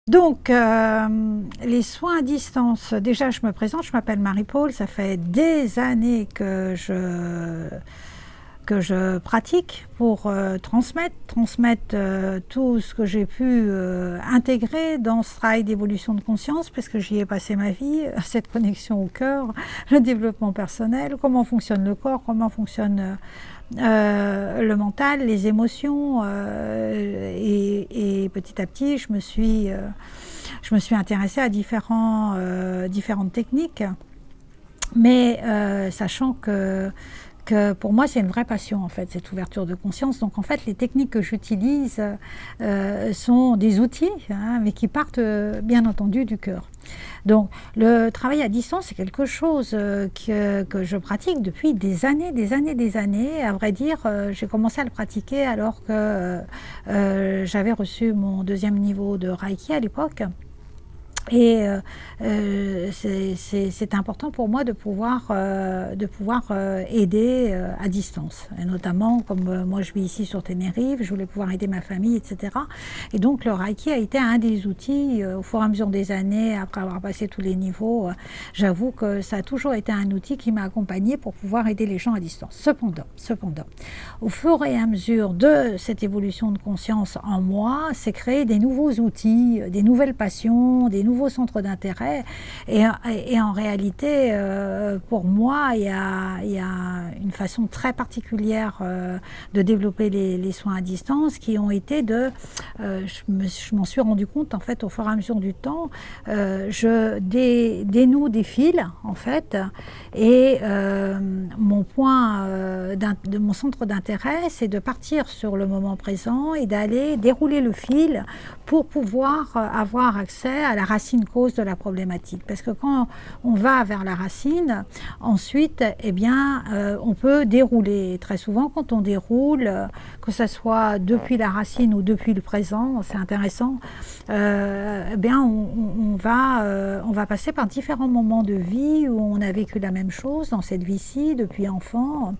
Donc, les soins à distance, déjà je me présente, je m'appelle Marie-Paul, ça fait des années que je pratique pour transmettre tout ce que j'ai pu intégrer dans ce travail d'évolution de conscience, parce que j'y ai passé ma vie, cette connexion au cœur, le développement personnel, comment fonctionne le corps, comment fonctionne le mental, les émotions, et petit à petit je me suis intéressée à différentes techniques, mais sachant que pour moi c'est une vraie passion en fait, cette ouverture de conscience. Donc en fait les techniques que j'utilise sont des outils, hein, mais qui partent bien entendu du cœur. Donc le travail à distance, c'est quelque chose que je pratique depuis des années. À vrai dire, j'ai commencé à le pratiquer alors que j'avais reçu mon deuxième niveau de Reiki à l'époque. Et c'est important pour moi de pouvoir aider à distance. Et notamment, comme moi je vis ici sur Tenerife, je voulais pouvoir aider ma famille, etc. Et donc le Reiki a été un des outils, au fur et à mesure des années, après avoir passé tous les niveaux, j'avoue que ça a toujours été un outil qui m'a accompagnée pour pouvoir aider les gens à distance. Cependant, au fur et à mesure de cette évolution de conscience en moi, c'est créer des nouveaux outils, des nouvelles passions, des nouveaux centres d'intérêt, et en réalité pour moi il y a une façon très particulière de développer les soins à distance qui ont été je m'en suis rendu compte en fait au fur et à mesure du temps, je dénoue des fils en fait, et mon mon centre d'intérêt, c'est de partir sur le moment présent et d'aller dérouler le fil pour pouvoir avoir accès à la racine cause de la problématique. Parce que quand on va vers la racine, ensuite, eh bien, on peut dérouler. Très souvent, quand on déroule, que ce soit depuis la racine ou depuis le présent, c'est intéressant, eh bien, on va passer par différents moments de vie où on a vécu la même chose dans cette vie-ci, depuis enfant,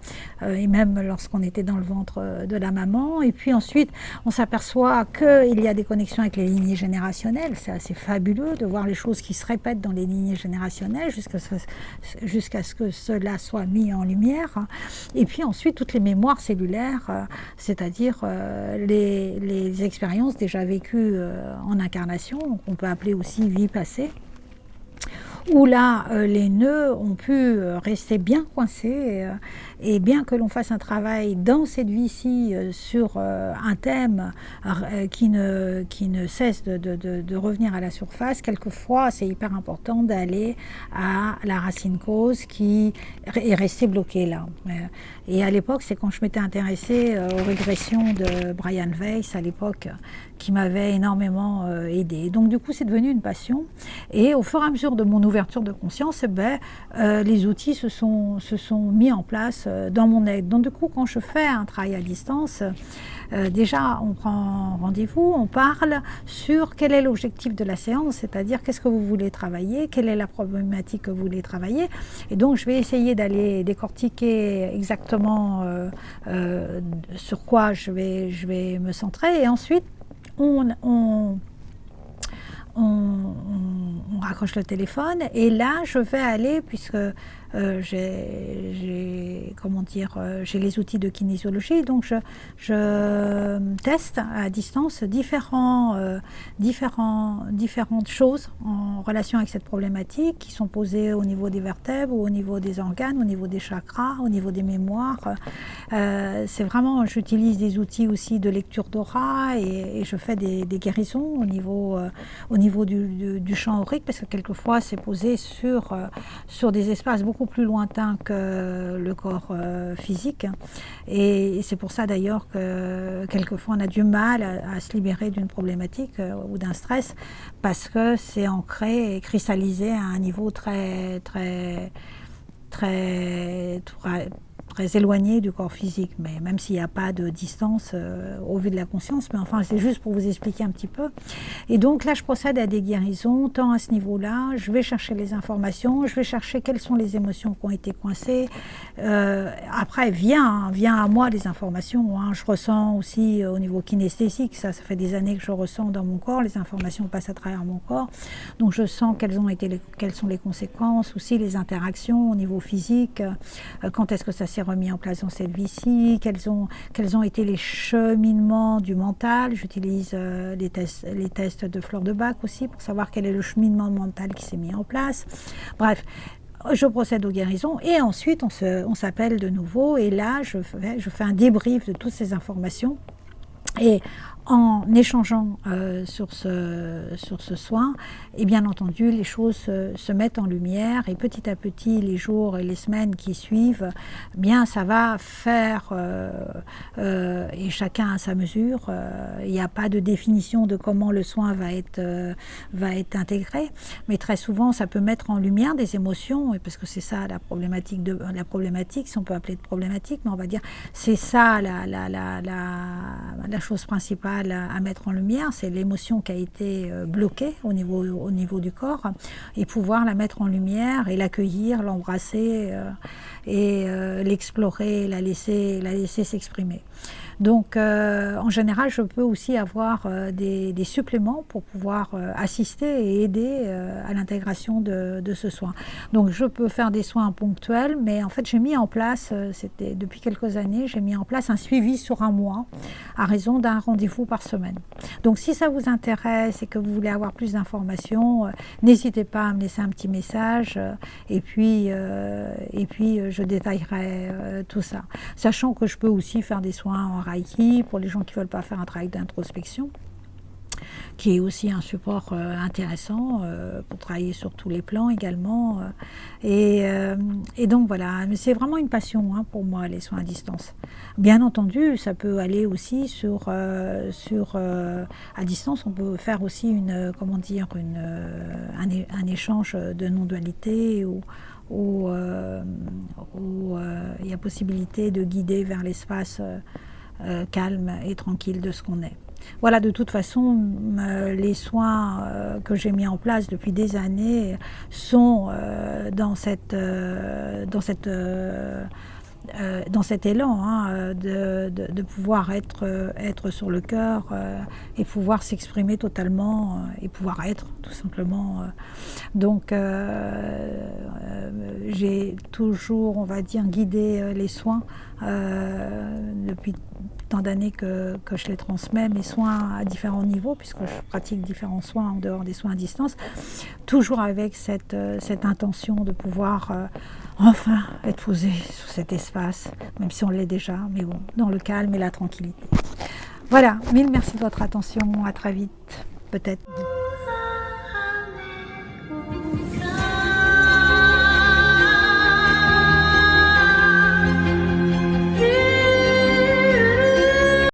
et même lorsqu'on était dans le ventre de la maman. Et puis ensuite, on s'aperçoit qu'il y a des connexions avec les lignées générationnelles. C'est assez fabuleux de voir les choses qui se répètent dans les lignées générationnelles jusqu'à ce que cela soit mis en lumière. Et puis ensuite, toutes les mémoires cellulaires, c'est-à-dire les expériences déjà vécues en incarnation, qu'on peut appeler aussi vie passée, où là, les nœuds ont pu rester bien coincés, et bien que l'on fasse un travail dans cette vie-ci sur un thème qui ne cesse de revenir à la surface, quelquefois c'est hyper important d'aller à la racine cause qui est restée bloquée là. Et à l'époque, c'est quand je m'étais intéressée aux régressions de Brian Weiss à l'époque, qui m'avait énormément aidée. Donc du coup, c'est devenu une passion. Et au fur et à mesure de mon ouverture de conscience, les outils se sont mis en place dans mon aide. Donc du coup, quand je fais un travail à distance, déjà, on prend rendez-vous, on parle sur quel est l'objectif de la séance, c'est-à-dire qu'est-ce que vous voulez travailler, quelle est la problématique que vous voulez travailler. Et donc, je vais essayer d'aller décortiquer exactement sur quoi je vais me centrer. Et ensuite, on raccroche le téléphone, et là je vais aller, puisque j'ai les outils de kinésiologie, donc je teste à distance différentes choses en relation avec cette problématique, qui sont posées au niveau des vertèbres, ou au niveau des organes, au niveau des chakras, au niveau des mémoires. C'est vraiment, j'utilise des outils aussi de lecture d'aura, et je fais des guérisons au niveau du champ aurique, parce que quelquefois c'est posé sur des espaces beaucoup plus lointains que le corps physique, et c'est pour ça d'ailleurs que quelquefois on a du mal à se libérer d'une problématique ou d'un stress, parce que c'est ancré et cristallisé à un niveau très très éloigné du corps physique, mais même s'il n'y a pas de distance au vu de la conscience, mais enfin c'est juste pour vous expliquer un petit peu. Et donc là je procède à des guérisons, tant à ce niveau-là, je vais chercher les informations, je vais chercher quelles sont les émotions qui ont été coincées. Après vient à moi les informations, hein. Je ressens aussi au niveau kinesthésique, ça fait des années que je ressens dans mon corps, les informations passent à travers mon corps, donc je sens quelles sont les conséquences, aussi les interactions au niveau physique, quand est-ce que ça s'est remis en place dans cette vie-ci, quels ont été les cheminements du mental. J'utilise les tests de Fleur de Bac aussi pour savoir quel est le cheminement mental qui s'est mis en place. Bref, je procède aux guérisons et ensuite on s'appelle de nouveau et là je fais un débrief de toutes ces informations. Et en échangeant sur ce soin, et bien entendu, les choses se mettent en lumière et petit à petit, les jours et les semaines qui suivent, bien ça va faire, et chacun à sa mesure, il n'y a pas de définition de comment le soin va être intégré, mais très souvent ça peut mettre en lumière des émotions, et parce que c'est ça la problématique, si on peut appeler de problématique, mais on va dire c'est ça la chose principale à mettre en lumière, c'est l'émotion qui a été bloquée au niveau du corps, et pouvoir la mettre en lumière et l'accueillir, l'embrasser et l'explorer, la laisser s'exprimer. Donc en général je peux aussi avoir des suppléments pour pouvoir assister et aider à l'intégration de ce soin. Donc je peux faire des soins ponctuels, mais en fait j'ai mis en place, c'était depuis quelques années, j'ai mis en place un suivi sur un mois à raison d'un rendez-vous par semaine. Donc si ça vous intéresse et que vous voulez avoir plus d'informations, n'hésitez pas à me laisser un petit message et puis je détaillerai tout ça. Sachant que je peux aussi faire des soins en Reiki pour les gens qui ne veulent pas faire un travail d'introspection, qui est aussi un support intéressant pour travailler sur tous les plans également. Et donc voilà, mais c'est vraiment une passion hein, pour moi, les soins à distance. Bien entendu, ça peut aller aussi à distance, on peut faire aussi un échange de non-dualité où il y a possibilité de guider vers l'espace calme et tranquille de ce qu'on est. Voilà, de toute façon, les soins que j'ai mis en place depuis des années sont dans cet élan hein, de pouvoir être sur le cœur et pouvoir s'exprimer totalement et pouvoir être tout simplement. Donc j'ai toujours, on va dire, guidé les soins depuis tant d'années que je les transmets, mes soins à différents niveaux, puisque je pratique différents soins en dehors des soins à distance, toujours avec cette intention de pouvoir enfin être posé sur cet espace, même si on l'est déjà, mais bon, dans le calme et la tranquillité. Voilà, mille merci de votre attention, à très vite, peut-être.